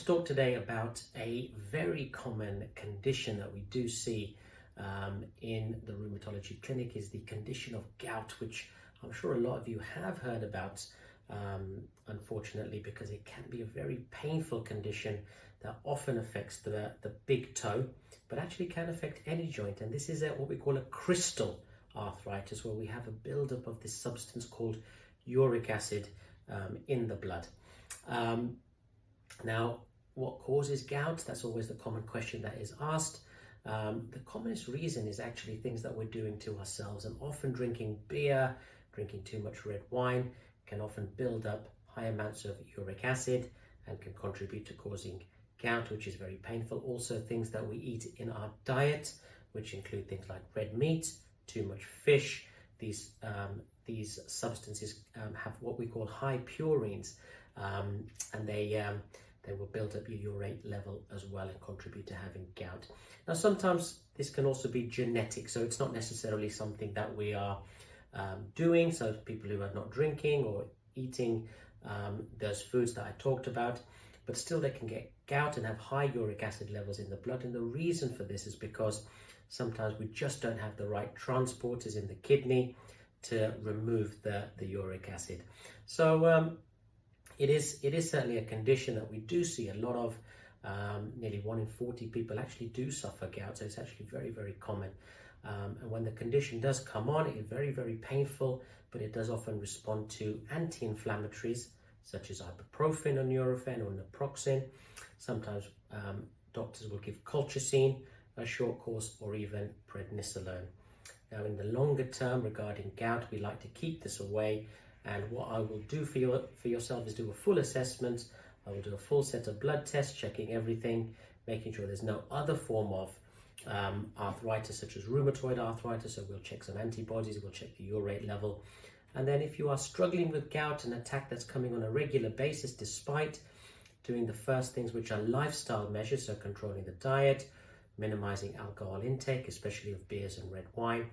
to talk today about a very common condition that we do see in the rheumatology clinic is the condition of gout, which I'm sure a lot of you have heard about, unfortunately, because it can be a very painful condition that often affects the big toe, but actually can affect any joint. And this is what we call a crystal arthritis, where we have a buildup of this substance called uric acid in the blood. Now, what causes gout? That's always the common question that is asked. The commonest reason is actually things that we're doing to ourselves, and often drinking beer, drinking too much red wine can often build up high amounts of uric acid and can contribute to causing gout, which is very painful. Also, things that we eat in our diet, which include things like red meat, too much fish. These substances have what we call high purines, and they will build up your urate level as well and contribute to having gout. Now, sometimes this can also be genetic, so it's not necessarily something that we are doing. So people who are not drinking or eating those foods that I talked about, but still they can get gout and have high uric acid levels in the blood. And the reason for this is because sometimes we just don't have the right transporters in the kidney to remove the uric acid. So it is certainly a condition that we do see a lot of. Nearly 1 in 40 people actually do suffer gout, so it's actually very, very common. And when the condition does come on, it is very, very painful, but it does often respond to anti-inflammatories such as ibuprofen or Nurofen or naproxen. Sometimes doctors will give colchicine, a short course, or even prednisolone. Now, in the longer term regarding gout, we like to keep this away. And what I will do for yourself is do a full assessment. I will do a full set of blood tests, checking everything, making sure there's no other form of arthritis, such as rheumatoid arthritis. So we'll check some antibodies, we'll check the urate level. And then if you are struggling with gout, an attack that's coming on a regular basis, despite doing the first things, which are lifestyle measures, so controlling the diet, minimizing alcohol intake, especially of beers and red wine.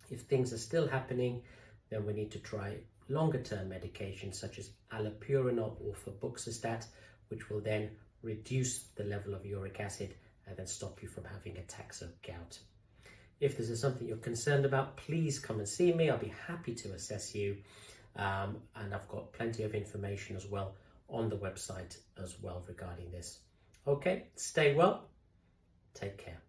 If things are still happening, then we need to try longer term medications such as allopurinol or febuxostat, which will then reduce the level of uric acid and then stop you from having attacks of gout. If this is something you're concerned about, please come and see me. I'll be happy to assess you. And I've got plenty of information as well on the website as well regarding this. Okay, stay well. Take care.